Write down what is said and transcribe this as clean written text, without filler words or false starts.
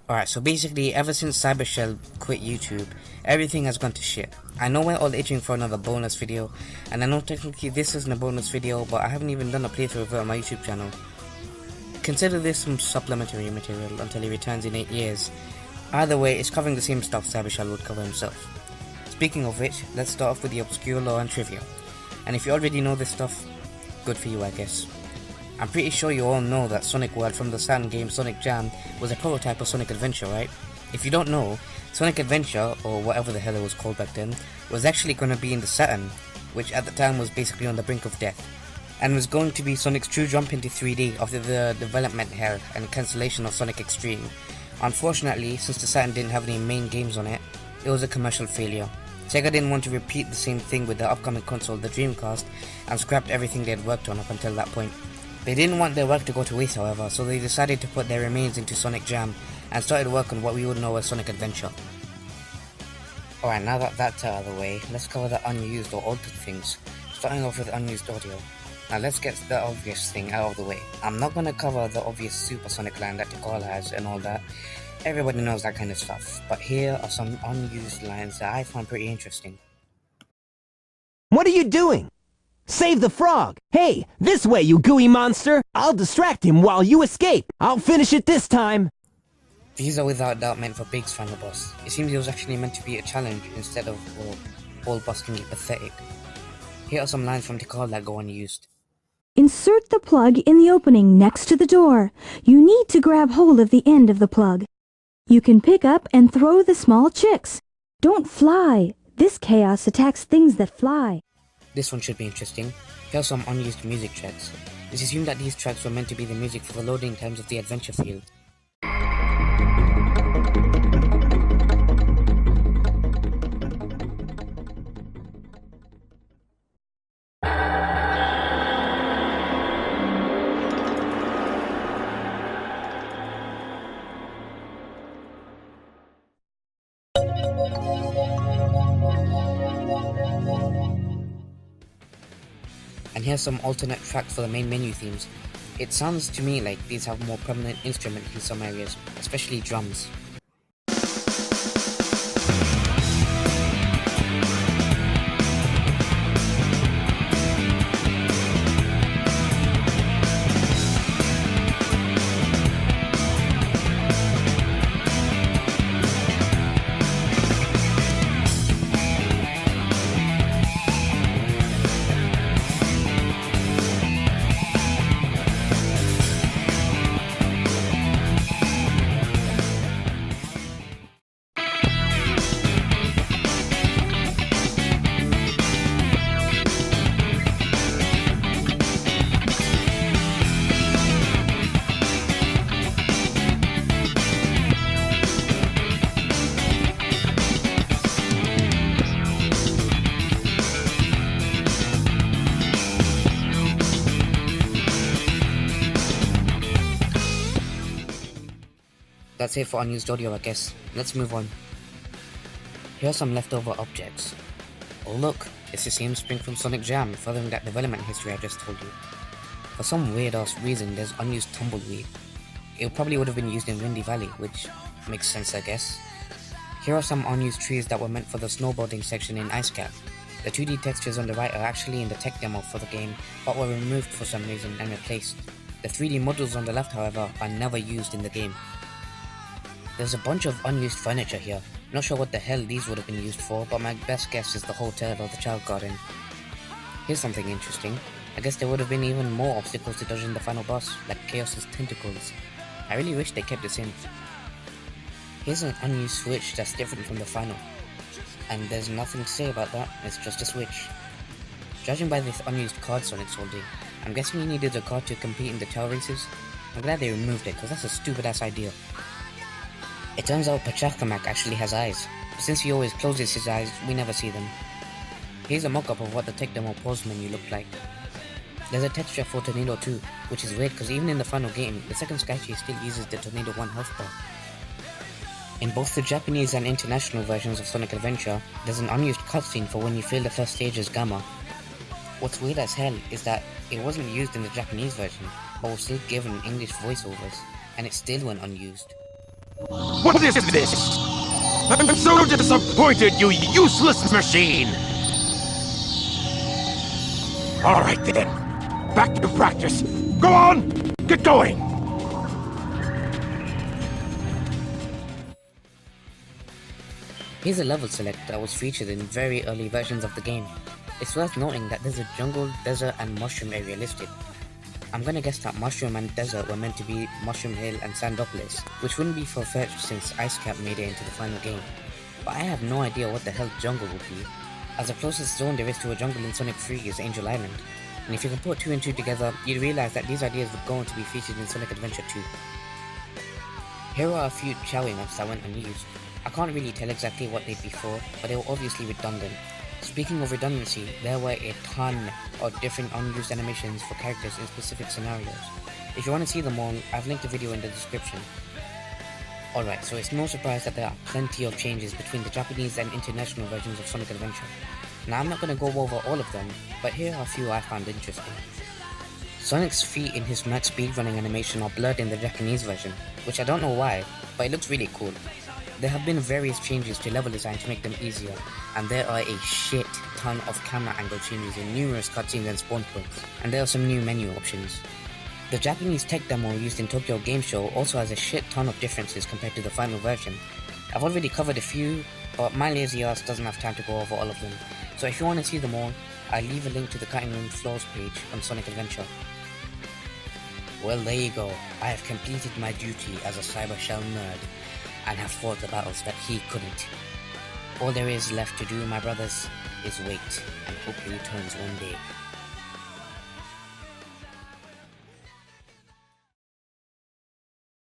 Alright, so basically, ever since Cybershell quit YouTube, everything has gone to shit. I know we're all itching for another bonus video, and I know technically this isn't a bonus video, but I haven't even done a playthrough of it on my YouTube channel. Consider this some supplementary material until he returns in 8 years. Either way, it's covering the same stuff Cybershell would cover himself. Speaking of which, let's start off with the obscure lore and trivia. And if you already know this stuff, good for you, I guess. I'm pretty sure you all know that Sonic World from the Saturn game Sonic Jam was a prototype of Sonic Adventure, right? If you don't know, Sonic Adventure, or whatever the hell it was called back then, was actually going to be in the Saturn, which at the time was basically on the brink of death, and was going to be Sonic's true jump into 3D after the development hell and cancellation of Sonic Extreme. Unfortunately, since the Saturn didn't have any main games on it, it was a commercial failure. Sega didn't want to repeat the same thing with the upcoming console, the Dreamcast, and scrapped everything they had worked on up until that point. They didn't want their work to go to waste, however, so they decided to put their remains into Sonic Jam and started work on what we would know as Sonic Adventure. Alright, now that that's out of the way, let's cover the unused or altered things, starting off with unused audio. Now let's get the obvious thing out of the way. I'm not gonna cover the obvious supersonic line that Tikal has and all that. Everybody knows that kind of stuff, but here are some unused lines that I find pretty interesting. What are you doing? Save the frog! Hey, this way, you gooey monster! I'll distract him while you escape! I'll finish it this time! These are without doubt meant for Big's final boss. It seems it was actually meant to be a challenge instead of, well, all boss can get pathetic. Here are some lines from Tikal that go unused. Insert the plug in the opening next to the door. You need to grab hold of the end of the plug. You can pick up and throw the small chicks. Don't fly. This chaos attacks things that fly. This one should be interesting. Here are some unused music tracks. It's assumed that these tracks were meant to be the music for the loading times of the adventure field. And here's some alternate tracks for the main menu themes. It sounds to me like these have more prominent instruments in some areas, especially drums. That's it for unused audio, I guess. Let's move on. Here are some leftover objects. Oh look, it's the same spring from Sonic Jam, following that development history I just told you. For some weird ass reason, there's unused tumbleweed. It probably would have been used in Windy Valley, which makes sense, I guess. Here are some unused trees that were meant for the snowboarding section in Ice Cap. The 2D textures on the right are actually in the tech demo for the game, but were removed for some reason and replaced. The 3D models on the left, however, are never used in the game. There's a bunch of unused furniture here. Not sure what the hell these would have been used for, but my best guess is the hotel or the child garden. Here's something interesting. I guess there would have been even more obstacles to dodge in the final boss, like Chaos's tentacles. I really wish they kept this in. Here's an unused switch that's different from the final. And there's nothing to say about that, it's just a switch. Judging by this unused card Sonic's holding, I'm guessing he needed a card to compete in the tower races. I'm glad they removed it, cause that's a stupid ass idea. It turns out Pachacamac actually has eyes, but since he always closes his eyes, we never see them. Here's a mock-up of what the tech demo pause menu looked like. There's a texture for Tornado 2, which is weird because even in the final game, the second Sky Chase still uses the Tornado 1 health bar. In both the Japanese and international versions of Sonic Adventure, there's an unused cutscene for when you fail the first stage as Gamma. What's weird as hell is that it wasn't used in the Japanese version, but was still given English voiceovers, and it still went unused. What is this? I'm so disappointed, you useless machine! Alright then, back to practice. Go on! Get going! Here's a level select that was featured in very early versions of the game. It's worth noting that there's a jungle, desert and mushroom area listed. I'm gonna guess that mushroom and desert were meant to be Mushroom Hill and Sandopolis, which wouldn't be far-fetched since Ice Cap made it into the final game. But I have no idea what the hell jungle would be, as the closest zone there is to a jungle in Sonic 3 is Angel Island, and if you can put 2 and 2 together, you'd realize that these ideas would go on to be featured in Sonic Adventure 2. Here are a few Chowie maps that went unused. I can't really tell exactly what they'd be for, but they were obviously redundant. Speaking of redundancy, there were a ton of different unused animations for characters in specific scenarios. If you want to see them all, I've linked a video in the description. Alright, so it's no surprise that there are plenty of changes between the Japanese and international versions of Sonic Adventure. Now I'm not going to go over all of them, but here are a few I found interesting. Sonic's feet in his max speedrunning animation are blurred in the Japanese version, which I don't know why, but it looks really cool. There have been various changes to level design to make them easier, and there are a shit ton of camera angle changes in numerous cutscenes and spawn points, and there are some new menu options. The Japanese tech demo used in Tokyo Game Show also has a shit ton of differences compared to the final version. I've already covered a few, but my lazy ass doesn't have time to go over all of them, so if you want to see them all, I'll leave a link to the cutting room floors page on Sonic Adventure. Well, there you go. I have completed my duty as a Cybershell nerd, and have fought the battles that he couldn't. All there is left to do, my brothers, is wait and hope he returns one day.